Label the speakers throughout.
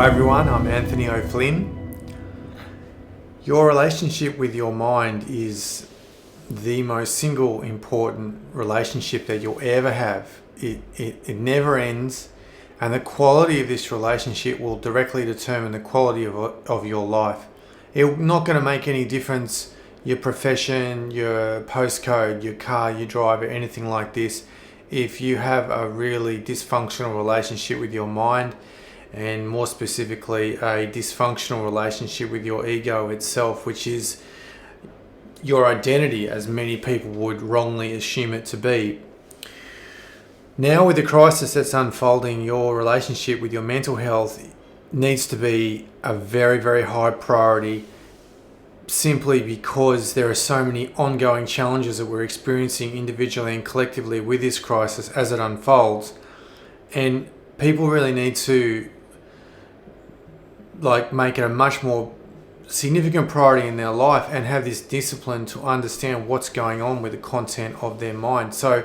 Speaker 1: Hi everyone, I'm Anthony O'Flynn. Your relationship with your mind is the most single important relationship that you'll ever have. It never ends, and the quality of this relationship will directly determine the quality of your life. It's not going to make any difference your profession, your postcode, your car, your driver, anything like this. If you have a really dysfunctional relationship with your mind, and more specifically a dysfunctional relationship with your ego itself, which is your identity, as many people would wrongly assume it to be. Now, with the crisis that's unfolding, your relationship with your mental health needs to be a very, very high priority, simply because there are so many ongoing challenges that we're experiencing individually and collectively with this crisis as it unfolds. And people really need to make it a much more significant priority in their life and have this discipline to understand what's going on with the content of their mind. So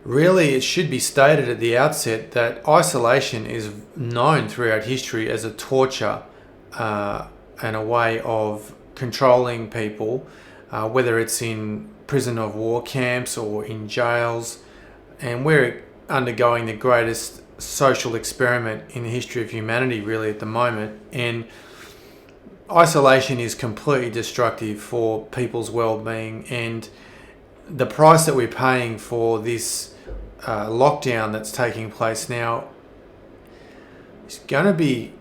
Speaker 1: really, it should be stated at the outset that isolation is known throughout history as a torture and a way of controlling people, whether it's in prison of war camps or in jails. And we're undergoing the greatest social experiment in the history of humanity really at the moment, and isolation is completely destructive for people's well-being, and the price that we're paying for this lockdown that's taking place now is going to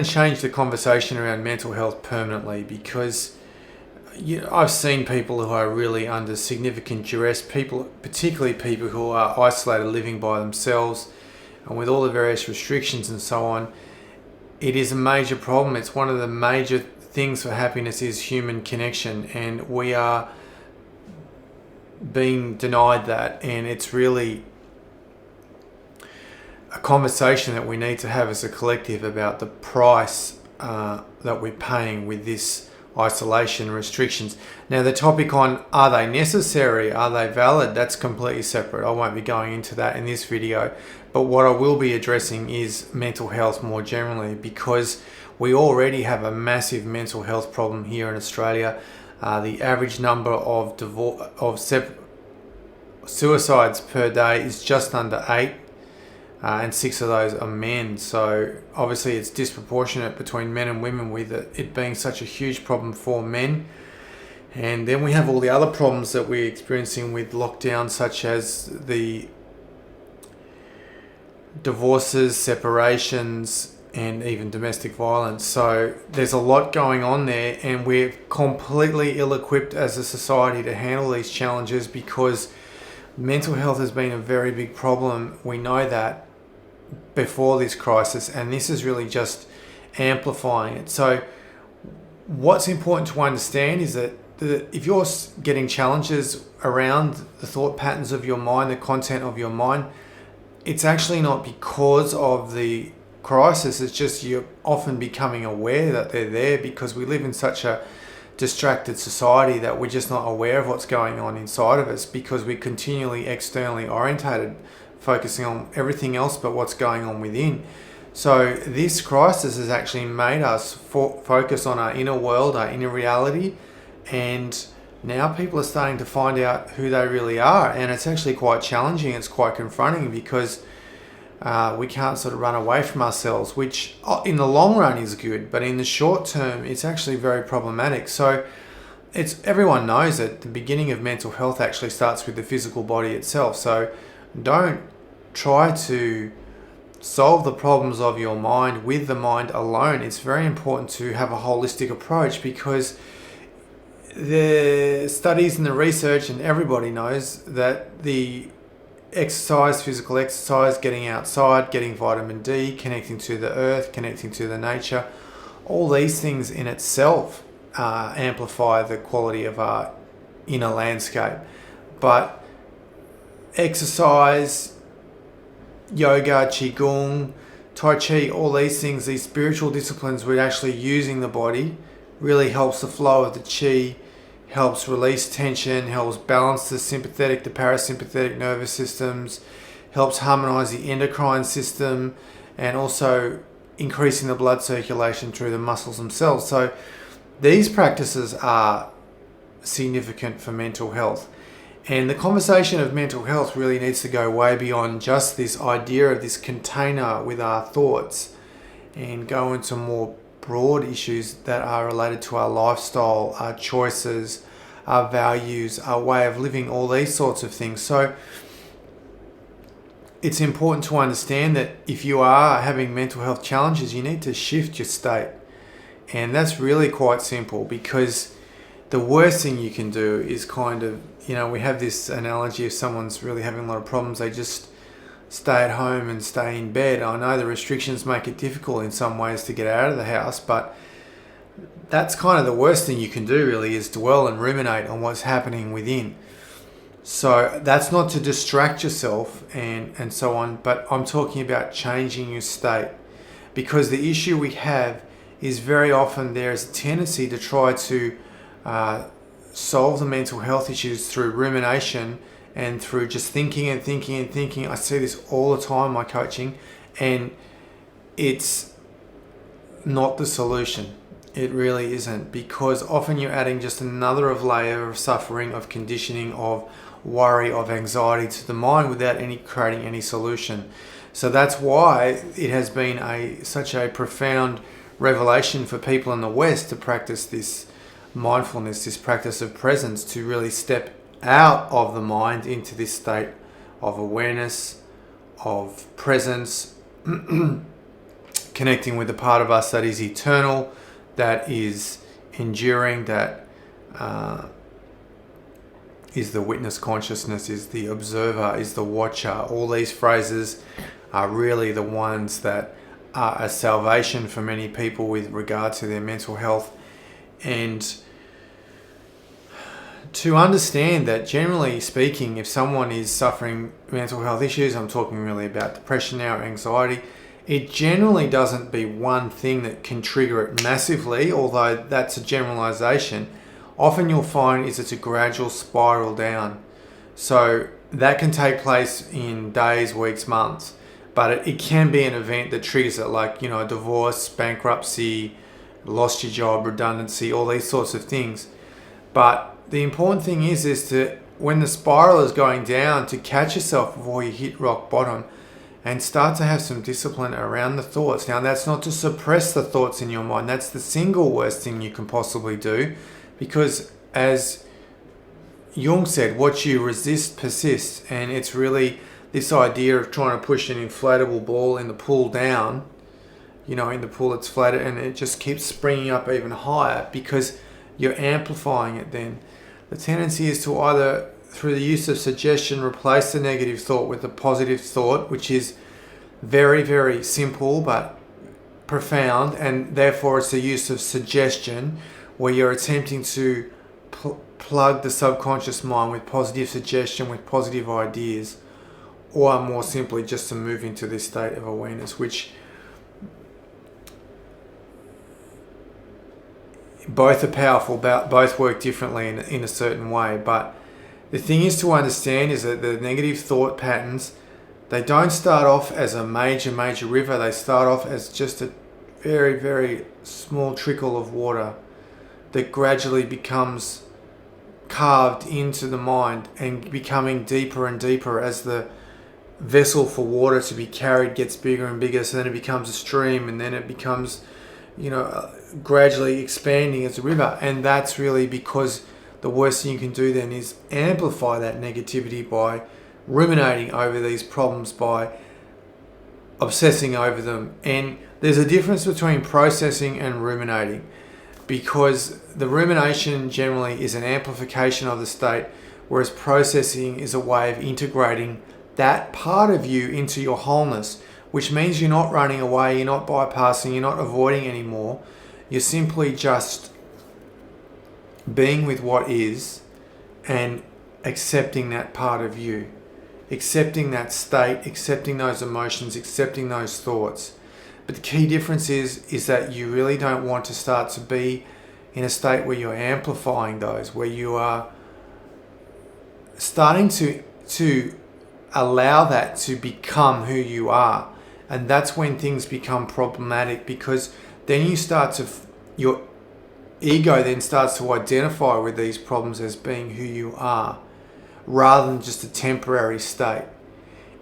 Speaker 1: change the conversation around mental health permanently, because I've seen people who are really under significant duress, particularly people who are isolated, living by themselves, and with all the various restrictions and so on. It is a major problem. It's one of the major things for happiness is human connection, and we are being denied that, and it's really a conversation that we need to have as a collective about the price that we're paying with this isolation restrictions. Now, the topic on are they necessary, are they valid, that's completely separate. I won't be going into that in this video, but what I will be addressing is mental health more generally, because we already have a massive mental health problem here in Australia. The average number of suicides per day is just under 8, and 6 of those are men. So obviously it's disproportionate between men and women, with it being such a huge problem for men. And then we have all the other problems that we're experiencing with lockdown, such as the divorces, separations, and even domestic violence. So there's a lot going on there, and we're completely ill-equipped as a society to handle these challenges, because mental health has been a very big problem. We know that before this crisis, and this is really just amplifying it. So what's important to understand is that if you're getting challenges around the thought patterns of your mind, the content of your mind, it's actually not because of the crisis. It's just you're often becoming aware that they're there, because we live in such a distracted society that we're just not aware of what's going on inside of us, because we're continually externally orientated, focusing on everything else but what's going on within. So this crisis has actually made us focus on our inner world, our inner reality, and now people are starting to find out who they really are, and it's actually quite challenging. It's quite confronting, because we can't sort of run away from ourselves, which in the long run is good, but in the short term it's actually very problematic. So everyone knows that the beginning of mental health actually starts with the physical body itself. So don't try to solve the problems of your mind with the mind alone. It's very important to have a holistic approach, because the studies and the research, and everybody knows that the exercise, physical exercise, getting outside, getting vitamin D, connecting to the earth, connecting to the nature, all these things in itself amplify the quality of our inner landscape. But exercise, yoga, qigong, tai chi, all these things, these spiritual disciplines, we're actually using the body, really helps the flow of the qi, helps release tension, helps balance the sympathetic, the parasympathetic nervous systems, helps harmonize the endocrine system, and also increasing the blood circulation through the muscles themselves. So these practices are significant for mental health. And the conversation of mental health really needs to go way beyond just this idea of this container with our thoughts and go into more broad issues that are related to our lifestyle, our choices, our values, our way of living, all these sorts of things. So it's important to understand that if you are having mental health challenges, you need to shift your state. And that's really quite simple, because the worst thing you can do is kind of, we have this analogy, if someone's really having a lot of problems, they just stay at home and stay in bed. I know the restrictions make it difficult in some ways to get out of the house, but that's kind of the worst thing you can do, really, is dwell and ruminate on what's happening within. So that's not to distract yourself and so on, but I'm talking about changing your state. Because the issue we have is very often there is a tendency to try to solve the mental health issues through rumination and through just thinking and thinking and thinking. I see this all the time in my coaching, and it's not the solution. It really isn't, because often you're adding just another layer of suffering, of conditioning, of worry, of anxiety to the mind without creating any solution. So that's why it has been such a profound revelation for people in the West to practice this mindfulness, this practice of presence, to really step out of the mind into this state of awareness, of presence, connecting with the part of us that is eternal, that is enduring, that is the witness consciousness, is the observer, is the watcher. All these phrases are really the ones that are a salvation for many people with regard to their mental health. And to understand that, generally speaking, if someone is suffering mental health issues, I'm talking really about depression now, or anxiety, it generally doesn't be one thing that can trigger it massively, although that's a generalization. Often you'll find it's a gradual spiral down. So that can take place in days, weeks, months, but it can be an event that triggers it, like, a divorce, bankruptcy, lost your job, redundancy, all these sorts of things. But the important thing is to, when the spiral is going down, to catch yourself before you hit rock bottom and start to have some discipline around the thoughts. Now, that's not to suppress the thoughts in your mind. That's the single worst thing you can possibly do, because as Jung said, what you resist persists. And it's really this idea of trying to push an inflatable ball in the pool down, in the pool that's flat, and it just keeps springing up even higher because you're amplifying it then. The tendency is to either, through the use of suggestion, replace the negative thought with a positive thought, which is very, very simple but profound, and therefore it's the use of suggestion, where you're attempting to plug the subconscious mind with positive suggestion, with positive ideas, or more simply just to move into this state of awareness, which both are powerful, both work differently in a certain way. But the thing is to understand is that the negative thought patterns, they don't start off as a major river. They start off as just a very, very small trickle of water that gradually becomes carved into the mind and becoming deeper and deeper as the vessel for water to be carried gets bigger and bigger. So then it becomes a stream, and then it becomes, gradually expanding as a river. And that's really because the worst thing you can do then is amplify that negativity by ruminating over these problems, by obsessing over them. And there's a difference between processing and ruminating, because the rumination generally is an amplification of the state, whereas processing is a way of integrating that part of you into your wholeness, which means you're not running away, you're not bypassing, you're not avoiding anymore. You're simply just being with what is and accepting that part of you, accepting that state, accepting those emotions, accepting those thoughts. But the key difference is that you really don't want to start to be in a state where you're amplifying those, where you are starting to allow that to become who you are, And that's when things become problematic, because then you start to, your ego then starts to identify with these problems as being who you are, rather than just a temporary state.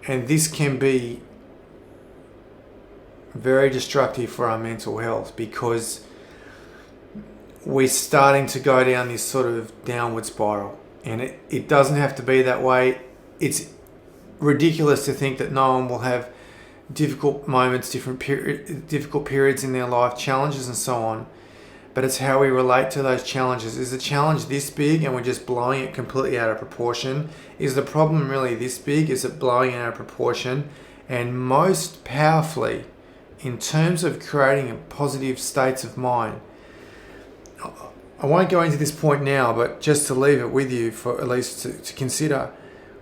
Speaker 1: And this can be very destructive for our mental health, because we're starting to go down this sort of downward spiral. And it doesn't have to be that way. It's ridiculous to think that no one will have difficult moments, difficult periods in their life, challenges and so on. But it's how we relate to those challenges. Is the challenge this big and we're just blowing it completely out of proportion? Is the problem really this big? Is it blowing it out of proportion? And most powerfully, in terms of creating positive states of mind, I won't go into this point now, but just to leave it with you for at least to consider,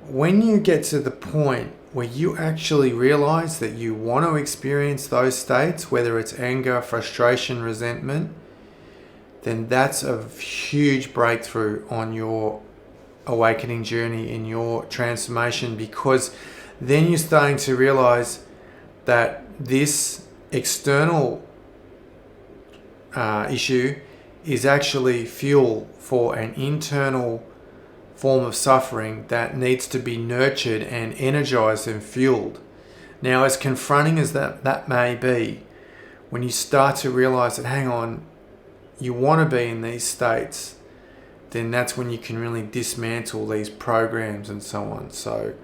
Speaker 1: when you get to the point where you actually realize that you want to experience those states, whether it's anger, frustration, resentment, then that's a huge breakthrough on your awakening journey, in your transformation, because then you're starting to realize that this external issue is actually fuel for an internal form of suffering that needs to be nurtured and energized and fueled. Now, as confronting as that may be, when you start to realize that, hang on, you want to be in these states, then that's when you can really dismantle these programs and so on. So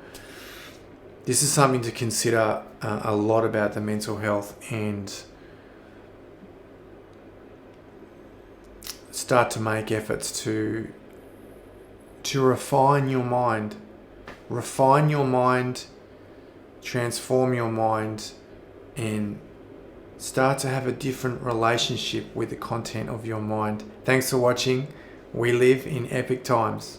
Speaker 1: this is something to consider a lot about the mental health, and start to make efforts to refine your mind, transform your mind, and start to have a different relationship with the content of your mind. Thanks for watching. We live in epic times.